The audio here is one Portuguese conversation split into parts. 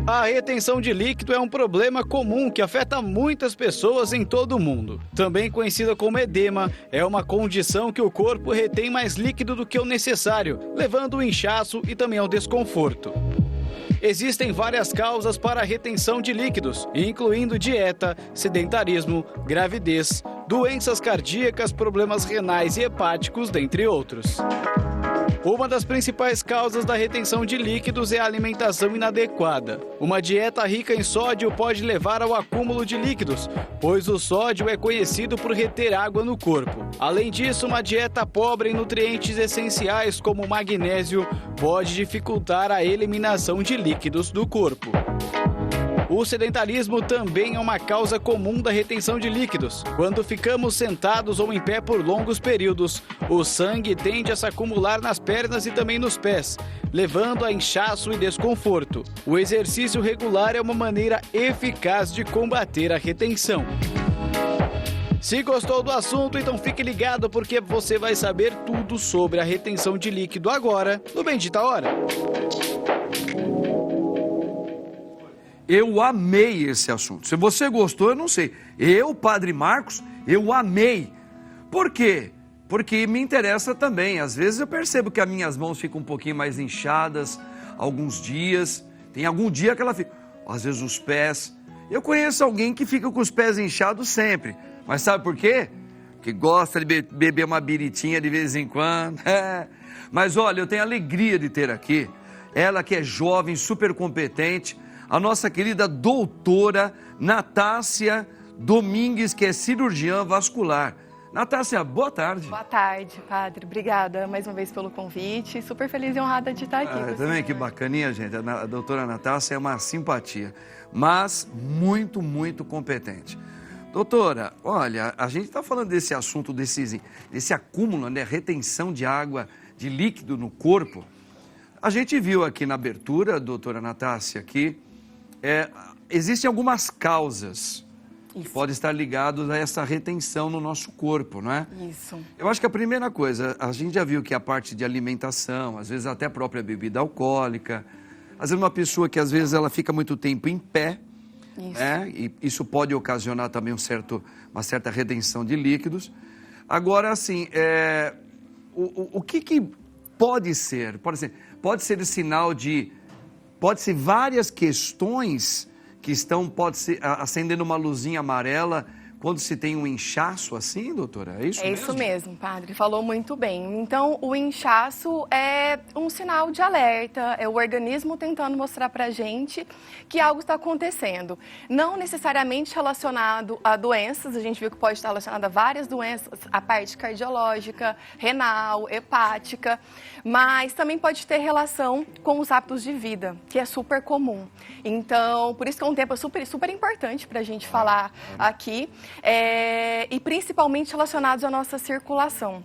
A retenção de líquido é um problema comum que afeta muitas pessoas em todo o mundo. Também conhecida como edema, é uma condição que o corpo retém mais líquido do que o necessário, levando ao inchaço e também ao desconforto. Existem várias causas para a retenção de líquidos, incluindo dieta, sedentarismo, gravidez, doenças cardíacas, problemas renais e hepáticos, dentre outros. Uma das principais causas da retenção de líquidos é a alimentação inadequada. Uma dieta rica em sódio pode levar ao acúmulo de líquidos, pois o sódio é conhecido por reter água no corpo. Além disso, uma dieta pobre em nutrientes essenciais como magnésio pode dificultar a eliminação de líquidos do corpo. O sedentarismo também é uma causa comum da retenção de líquidos. Quando ficamos sentados ou em pé por longos períodos, o sangue tende a se acumular nas pernas e também nos pés, levando a inchaço e desconforto. O exercício regular é uma maneira eficaz de combater a retenção. Se gostou do assunto, então fique ligado porque você vai saber tudo sobre a retenção de líquido agora no Bendita Hora. Eu amei esse assunto. Se você gostou, eu não sei. Eu, Padre Marcos, eu amei. Por quê? Porque me interessa também. Às vezes eu percebo que as minhas mãos ficam um pouquinho mais inchadas, alguns dias. Tem algum dia que ela fica... Às vezes os pés. Eu conheço alguém que fica com os pés inchados sempre. Mas sabe por quê? Porque gosta de beber uma biritinha de vez em quando. Mas olha, eu tenho a alegria de ter aqui ela que é jovem, super competente, a nossa querida doutora Natácia Domingues, que é cirurgiã vascular. Natácia, boa tarde. Boa tarde, padre. Obrigada mais uma vez pelo convite. Super feliz e honrada de estar aqui. Também que bacaninha, gente. A doutora Natácia é uma simpatia, mas muito, muito competente. Doutora, olha, a gente está falando desse assunto, desse acúmulo, né, retenção de água, de líquido no corpo. A gente viu aqui na abertura, doutora Natácia, que existem algumas causas que podem estar ligadas a essa retenção no nosso corpo, não é? Isso. Eu acho que a primeira coisa, a gente já viu que a parte de alimentação, às vezes até a própria bebida alcoólica, às vezes uma pessoa que às vezes ela fica muito tempo em pé, e isso pode ocasionar também uma certa retenção de líquidos. Agora, assim, o que pode ser? Pode ser sinal de... Pode ser várias questões que pode ser acendendo uma luzinha amarela quando se tem um inchaço assim, doutora? É isso mesmo? É isso mesmo, padre. Falou muito bem. Então, o inchaço é um sinal de alerta, é o organismo tentando mostrar pra gente que algo está acontecendo. Não necessariamente relacionado a doenças, a gente viu que pode estar relacionado a várias doenças, a parte cardiológica, renal, hepática, mas também pode ter relação com os hábitos de vida, que é super comum. Então, por isso que é um tema super importante pra gente falar aqui. E principalmente relacionados à nossa circulação.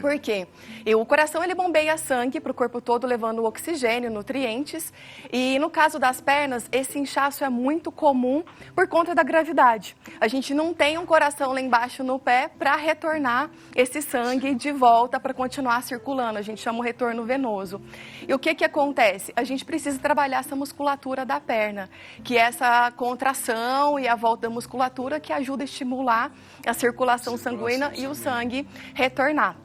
Por quê? O coração ele bombeia sangue para o corpo todo, levando oxigênio, nutrientes. E no caso das pernas, esse inchaço é muito comum por conta da gravidade. A gente não tem um coração lá embaixo no pé para retornar esse sangue de volta para continuar circulando. A gente chama o retorno venoso. E o que acontece? A gente precisa trabalhar essa musculatura da perna, que é essa contração e a volta da musculatura que ajuda a estimular a circulação sanguínea e o sangue retornar.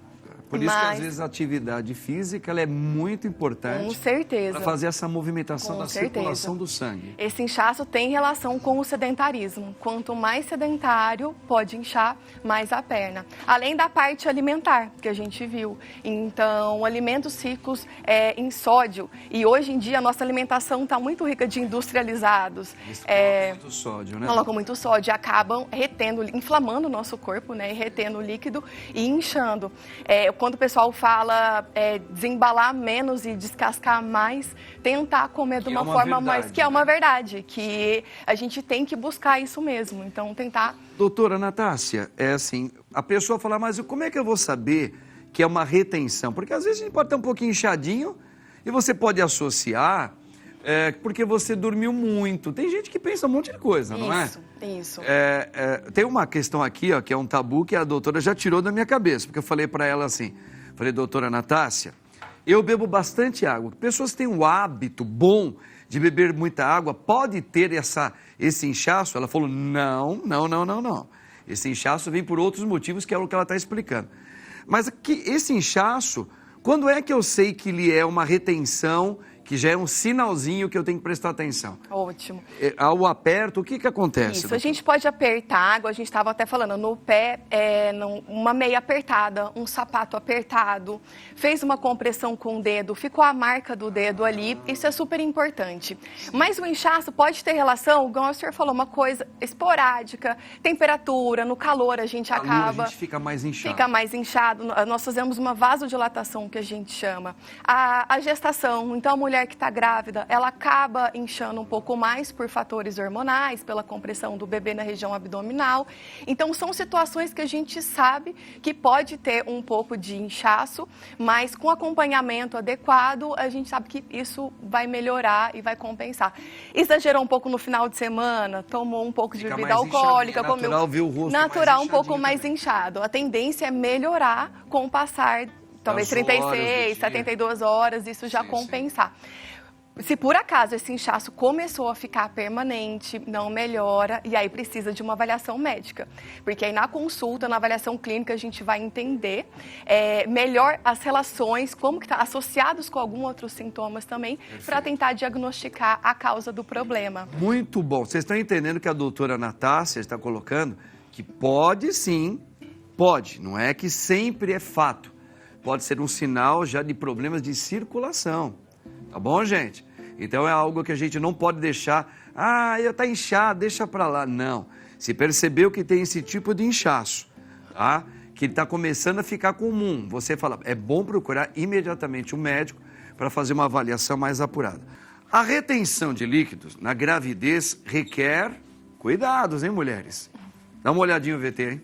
Por isso que às vezes a atividade física ela é muito importante. Com certeza. Para fazer essa movimentação da circulação do sangue. Esse inchaço tem relação com o sedentarismo. Quanto mais sedentário, pode inchar mais a perna. Além da parte alimentar, que a gente viu. Então, alimentos ricos em sódio. E hoje em dia a nossa alimentação está muito rica de industrializados. Eles colocam muito sódio, né? Colocam muito sódio e acabam retendo, inflamando o nosso corpo, né? E retendo o líquido e inchando. Quando o pessoal fala desembalar menos e descascar mais, tentar comer de uma forma mais... Que é uma verdade, que a gente tem que buscar isso mesmo, então tentar... Doutora Natácia, é assim, a pessoa fala, mas como é que eu vou saber que é uma retenção? Porque às vezes a gente pode estar um pouquinho inchadinho e você pode associar porque você dormiu muito. Tem gente que pensa um monte de coisa, não é? Isso. Tem uma questão aqui, ó, que é um tabu que a doutora já tirou da minha cabeça, porque eu falei para ela assim, doutora Natácia, Eu bebo bastante água. Pessoas que têm um hábito bom de beber muita água, pode ter esse inchaço? Ela falou, não. Esse inchaço vem por outros motivos, que é o que ela está explicando. Mas esse inchaço, quando é que eu sei que ele é uma retenção, que já é um sinalzinho que eu tenho que prestar atenção? Ótimo. Ao aperto, o que acontece? Isso, doutor? A gente pode apertar a água, a gente estava até falando, no pé, uma meia apertada, um sapato apertado, fez uma compressão com o dedo, ficou a marca do dedo ali, isso é super importante. Mas o inchaço pode ter relação, igual o senhor falou, uma coisa esporádica, temperatura, no calor a gente acaba... A gente fica mais inchado. Fica mais inchado, nós fazemos uma vasodilatação, que a gente chama. A gestação, então a mulher que está grávida, ela acaba inchando um pouco mais por fatores hormonais, pela compressão do bebê na região abdominal. Então, são situações que a gente sabe que pode ter um pouco de inchaço, mas com acompanhamento adequado, a gente sabe que isso vai melhorar e vai compensar. Exagerou um pouco no final de semana, tomou um pouco de bebida alcoólica, comeu... Natural ver o rosto natural, um pouco mais inchado. A tendência é melhorar com o passar talvez 36, 72 horas, isso já compensar. Se por acaso esse inchaço começou a ficar permanente, não melhora, e aí precisa de uma avaliação médica. Porque aí na consulta, na avaliação clínica, a gente vai entender melhor as relações, como que está, associados com alguns outros sintomas também, para tentar diagnosticar a causa do problema. Muito bom. Vocês estão entendendo que a doutora Natácia está colocando que pode sim, pode, não é que sempre é fato. Pode ser um sinal já de problemas de circulação. Tá bom, gente? Então é algo que a gente não pode deixar, está inchado, deixa para lá. Não. Se percebeu que tem esse tipo de inchaço, tá? Que está começando a ficar comum, você fala, é bom procurar imediatamente um médico para fazer uma avaliação mais apurada. A retenção de líquidos na gravidez requer cuidados, hein, mulheres? Dá uma olhadinha no VT, hein?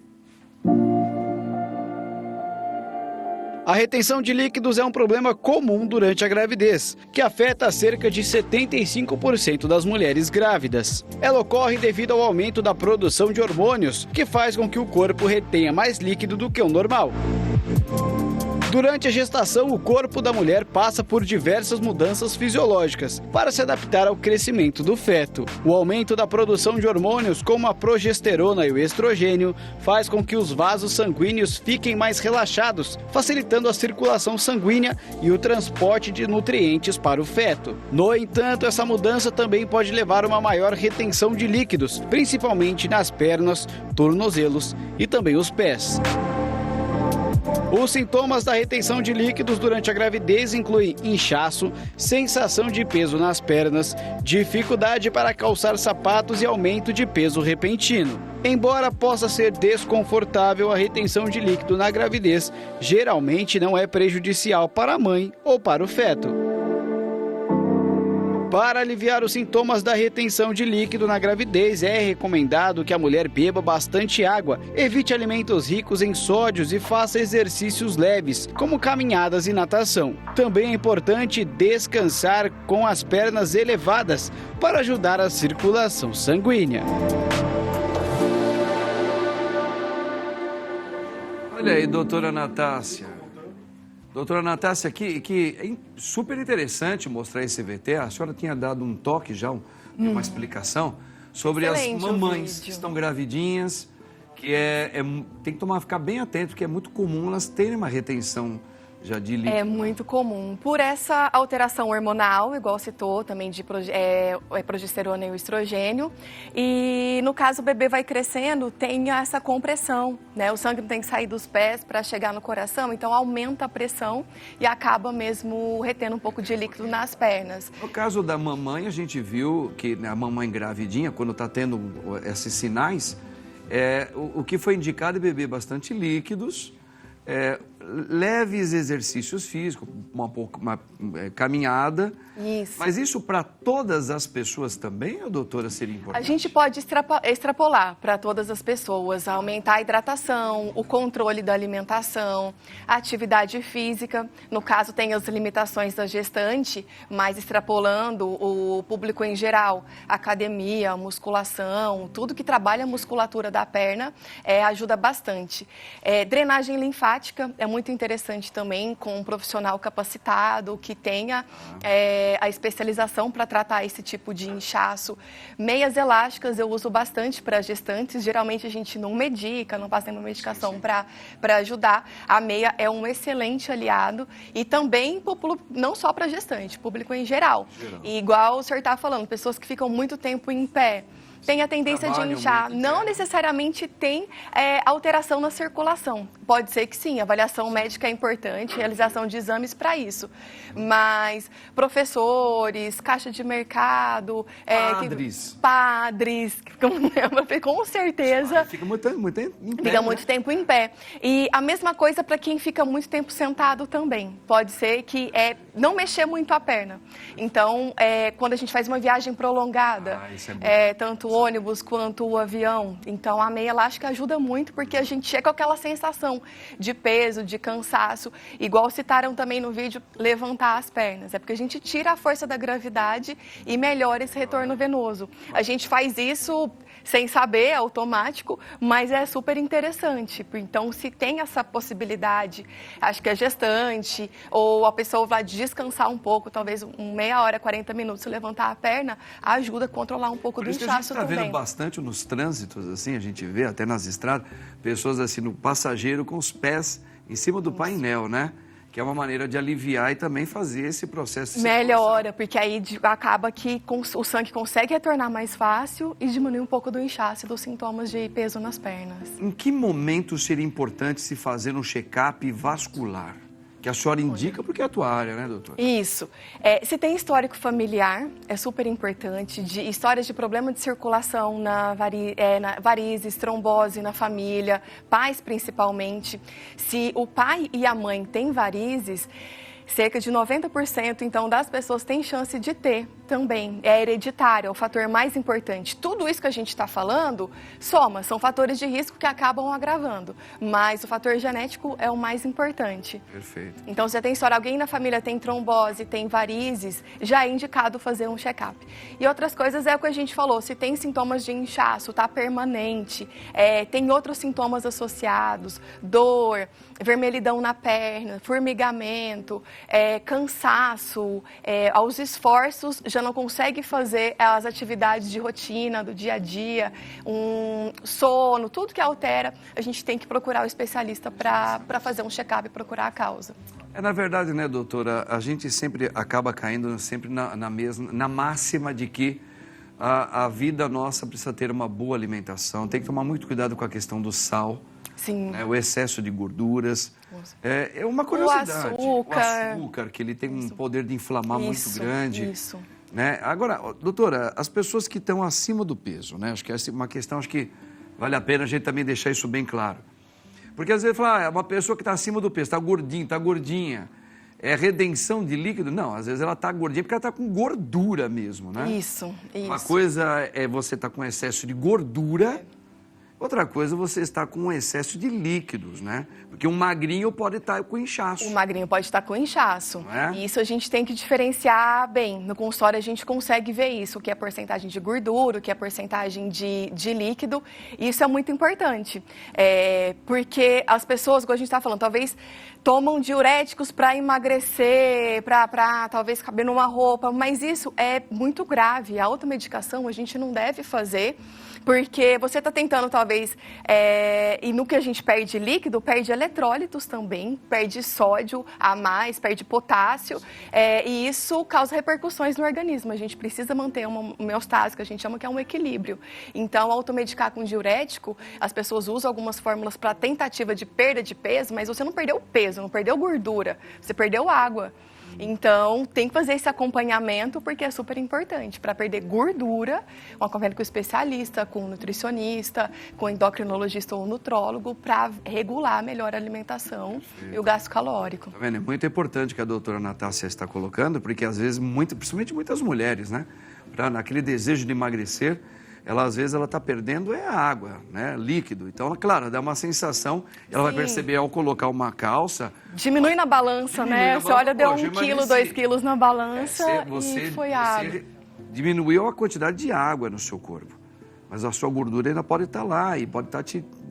A retenção de líquidos é um problema comum durante a gravidez, que afeta cerca de 75% das mulheres grávidas. Ela ocorre devido ao aumento da produção de hormônios, que faz com que o corpo retenha mais líquido do que o normal. Durante a gestação, o corpo da mulher passa por diversas mudanças fisiológicas para se adaptar ao crescimento do feto. O aumento da produção de hormônios, como a progesterona e o estrogênio, faz com que os vasos sanguíneos fiquem mais relaxados, facilitando a circulação sanguínea e o transporte de nutrientes para o feto. No entanto, essa mudança também pode levar a uma maior retenção de líquidos, principalmente nas pernas, tornozelos e também os pés. Os sintomas da retenção de líquidos durante a gravidez incluem inchaço, sensação de peso nas pernas, dificuldade para calçar sapatos e aumento de peso repentino. Embora possa ser desconfortável, a retenção de líquido na gravidez geralmente não é prejudicial para a mãe ou para o feto. Para aliviar os sintomas da retenção de líquido na gravidez, é recomendado que a mulher beba bastante água, evite alimentos ricos em sódios e faça exercícios leves, como caminhadas e natação. Também é importante descansar com as pernas elevadas para ajudar a circulação sanguínea. Olha aí, doutora Natácia. Doutora Natácia, que é super interessante mostrar esse VT. A senhora tinha dado um toque já, uma explicação sobre Excelente, as mamães que estão gravidinhas, que tem que ficar bem atento, porque é muito comum elas terem uma retenção já de líquido. É muito comum. Por essa alteração hormonal, igual citou, também de progesterona e o estrogênio. E no caso o bebê vai crescendo, tem essa compressão, né? O sangue não tem que sair dos pés para chegar no coração, então aumenta a pressão e acaba mesmo retendo um pouco de líquido nas pernas. No caso da mamãe, a gente viu que a mamãe gravidinha, quando está tendo esses sinais, o que foi indicado é beber bastante líquidos, leves exercícios físicos, uma caminhada. Isso. Mas isso para todas as pessoas também, doutora, seria importante? A gente pode extrapolar para todas as pessoas, aumentar a hidratação, o controle da alimentação, a atividade física. No caso, tem as limitações da gestante, mas extrapolando o público em geral, academia, musculação, tudo que trabalha a musculatura da perna ajuda bastante. Drenagem linfática é muito interessante também com um profissional capacitado que tenha a especialização para tratar esse tipo de inchaço. Meias elásticas eu uso bastante para gestantes, geralmente a gente não medica, não passa nenhuma medicação para ajudar. A meia é um excelente aliado e também não só para gestante, público em geral. E igual o senhor está falando, pessoas que ficam muito tempo em pé, tem a tendência de inchar, não necessariamente tem alteração na circulação. Pode ser que sim, avaliação médica é importante, realização de exames para isso. Mas professores, caixa de mercado... padres, com certeza... Fica muito tempo em pé. Fica muito tempo em pé. E a mesma coisa para quem fica muito tempo sentado também. Pode ser que não mexer muito a perna. Então, quando a gente faz uma viagem prolongada, tanto o ônibus quanto o avião, então a meia elástica ajuda muito porque a gente chega com aquela sensação de peso, de cansaço, igual citaram também no vídeo, levantar as pernas. É porque a gente tira a força da gravidade e melhora esse retorno venoso. A gente faz isso sem saber, é automático, mas é super interessante. Então, se tem essa possibilidade, acho que a gestante ou a pessoa vai descansar um pouco, talvez meia hora, 40 minutos, se levantar a perna, ajuda a controlar um pouco do inchaço também. A gente está vendo bastante nos trânsitos, assim, a gente vê até nas estradas, pessoas assim no passageiro com os pés em cima do painel, né? Que é uma maneira de aliviar e também fazer esse processo. Melhora, porque aí acaba que o sangue consegue retornar mais fácil e diminui um pouco do inchaço e dos sintomas de peso nas pernas. Em que momento seria importante se fazer um check-up vascular? Que a senhora indica porque é a tua área, né, doutora? Isso. Se tem histórico familiar, é super importante, de histórias de problema de circulação na varizes, trombose na família, pais principalmente. Se o pai e a mãe têm varizes, cerca de 90% então das pessoas têm chance de ter também. É hereditário, é o fator mais importante. Tudo isso que a gente está falando são fatores de risco que acabam agravando, mas o fator genético é o mais importante. Perfeito. Então, se você tem história, alguém na família tem trombose, tem varizes, já é indicado fazer um check-up. E outras coisas é o que a gente falou, se tem sintomas de inchaço, está permanente, tem outros sintomas associados, dor, vermelhidão na perna, formigamento, cansaço, aos esforços, já não consegue fazer as atividades de rotina, do dia a dia, sono, tudo que altera, a gente tem que procurar o especialista para fazer um check-up e procurar a causa. Na verdade, né, doutora, a gente sempre acaba caindo sempre na máxima de que a vida nossa precisa ter uma boa alimentação, tem que tomar muito cuidado com a questão do sal. Sim. O excesso de gorduras. É uma curiosidade. O açúcar, que ele tem um poder de inflamar muito grande. Isso. Né? Agora, doutora, as pessoas que estão acima do peso, né? Acho que essa é uma questão, acho que vale a pena a gente também deixar isso bem claro. Porque às vezes fala, é uma pessoa que está acima do peso, está gordinho, está gordinha. É redenção de líquido? Não, às vezes ela está gordinha porque ela está com gordura mesmo, né? Isso. Uma coisa é você estar com excesso de gordura. Outra coisa, você está com um excesso de líquidos, né? Porque um magrinho pode estar com inchaço. O magrinho pode estar com inchaço. E isso a gente tem que diferenciar bem. No consultório a gente consegue ver isso, o que é porcentagem de gordura, o que é porcentagem de líquido. E isso é muito importante. Porque as pessoas, como a gente está falando, talvez tomam diuréticos para emagrecer, para talvez caber numa roupa, mas isso é muito grave. A automedicação a gente não deve fazer, porque você está tentando talvez, e no que a gente perde líquido, perde eletrólitos também, perde sódio a mais, perde potássio, e isso causa repercussões no organismo. A gente precisa manter uma homeostase, que a gente chama que é um equilíbrio. Então, automedicar com diurético, as pessoas usam algumas fórmulas para tentativa de perda de peso, mas você não perdeu peso, não perdeu gordura, você perdeu água. Então, tem que fazer esse acompanhamento porque é super importante para perder gordura, um acompanhamento com o especialista, com o nutricionista, com o endocrinologista ou nutrólogo para regular melhor a alimentação e o gasto calórico. Tá vendo? É muito importante que a doutora Natácia está colocando, porque às vezes, principalmente muitas mulheres, né? Naquele desejo de emagrecer, às vezes ela está perdendo a água, né? Líquido. Então, claro, dá uma sensação, ela vai perceber ao colocar uma calça... Diminui na balança, né? Você olha, deu 1 quilo, 2 quilos na balança e foi água. Você diminuiu a quantidade de água no seu corpo, mas a sua gordura ainda pode estar lá e pode estar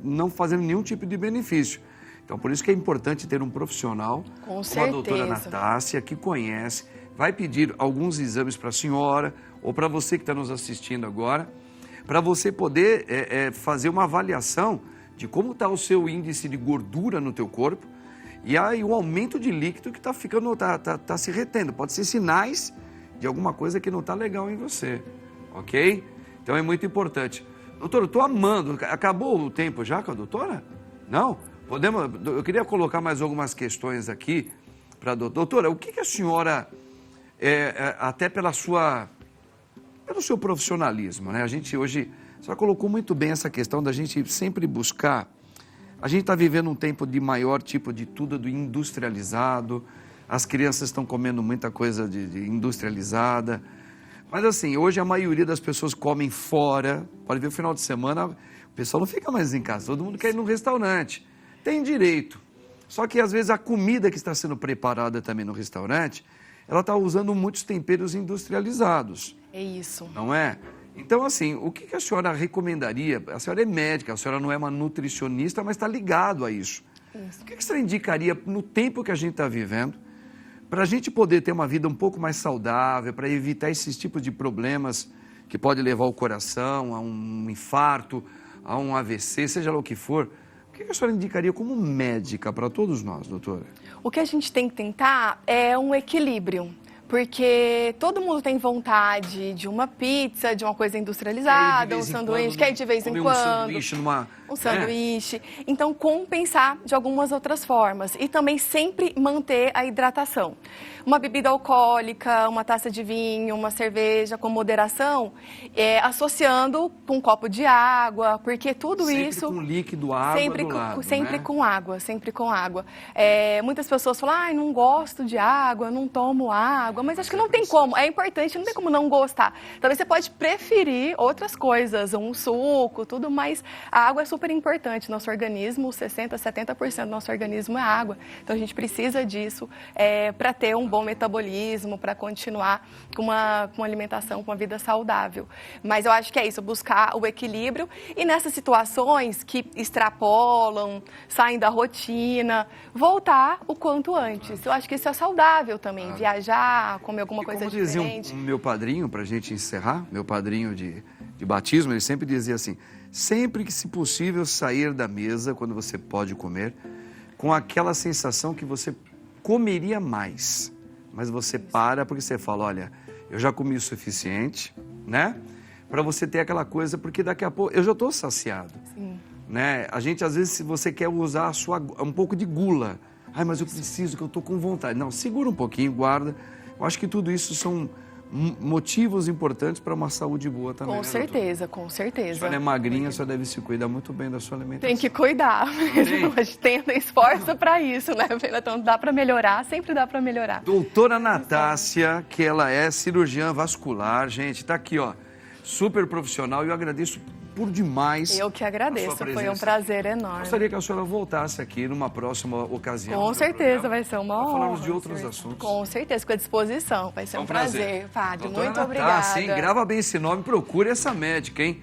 não fazendo nenhum tipo de benefício. Então, por isso que é importante ter um profissional, Com como a doutora certeza. Natácia, que conhece, vai pedir alguns exames para a senhora, ou para você que está nos assistindo agora, para você poder fazer uma avaliação de como está o seu índice de gordura no teu corpo, e aí o aumento de líquido que está ficando, tá se retendo. Pode ser sinais de alguma coisa que não está legal em você, ok? Então é muito importante. Doutora, eu estou amando. Acabou o tempo já com a doutora? Não? Eu queria colocar mais algumas questões aqui para a doutora. Doutora, o que a senhora, até pelo seu profissionalismo, né? A gente hoje, a senhora colocou muito bem essa questão da gente sempre buscar. A gente está vivendo um tempo de maior tipo de tudo do industrializado. As crianças estão comendo muita coisa de industrializada. Mas assim, hoje a maioria das pessoas comem fora. Pode ver, o final de semana, o pessoal não fica mais em casa. Todo mundo quer ir num restaurante. Tem direito. Só que às vezes a comida que está sendo preparada também no restaurante, ela está usando muitos temperos industrializados. É isso. Não é? Então, assim, o que a senhora recomendaria? A senhora é médica, a senhora não é uma nutricionista, mas está ligado a isso. Isso. O que a senhora indicaria no tempo que a gente está vivendo, para a gente poder ter uma vida um pouco mais saudável, para evitar esses tipos de problemas que pode levar o coração a um infarto, a um AVC, seja lá o que for? O que a senhora indicaria como médica para todos nós, doutora? O que a gente tem que tentar é um equilíbrio. Porque todo mundo tem vontade de uma pizza, de uma coisa industrializada, um sanduíche, quer ir de vez em quando. Um sanduíche. Então, compensar de algumas outras formas. E também sempre manter a hidratação. Uma bebida alcoólica, uma taça de vinho, uma cerveja com moderação, associando com um copo de água, porque tudo isso... Sempre com líquido, água sempre do lado, Sempre né? com água, sempre com água. Muitas pessoas falam, não gosto de água, não tomo água, mas acho que não tem como. É importante, não tem como não gostar. Talvez você pode preferir outras coisas, um suco, tudo, mas a água é super importante. Nosso organismo, 60%, 70% do nosso organismo é água. Então a gente precisa disso para ter um bom metabolismo, para continuar com uma alimentação, com uma vida saudável. Mas eu acho que é isso, buscar o equilíbrio e nessas situações que extrapolam, saem da rotina, voltar o quanto antes. Eu acho que isso é saudável também, viajar, comer alguma coisa diferente. Como dizia o meu padrinho, para a gente encerrar, meu padrinho de batismo, ele sempre dizia assim, sempre que se possível sair da mesa, quando você pode comer, com aquela sensação que você comeria mais, mas você para porque você fala, olha, eu já comi o suficiente, né? Para você ter aquela coisa, porque daqui a pouco eu já estou saciado. Sim. Né? A gente, às vezes, se você quer usar um pouco de gula, mas eu preciso, que eu estou com vontade. Não, segura um pouquinho, guarda. Eu acho que tudo isso são motivos importantes para uma saúde boa também. Com certeza, com A certeza. senhora é magrinha, a senhora deve se cuidar muito bem da sua alimentação. Tem que cuidar mesmo. A gente tenta esforço para isso, né? Então dá para melhorar, sempre dá para melhorar. Doutora Natácia, que ela é cirurgiã vascular, gente, tá aqui, ó, super profissional, e eu agradeço por demais. Eu que agradeço, foi um prazer enorme. Gostaria que a senhora voltasse aqui numa próxima ocasião. Com certeza, vai ser uma honra. Falarmos de outros assuntos. Com certeza, fico à disposição. Vai ser um prazer, Padre. Doutora Muito Natácia, obrigada. hein? Grava bem esse nome, procure essa médica, hein?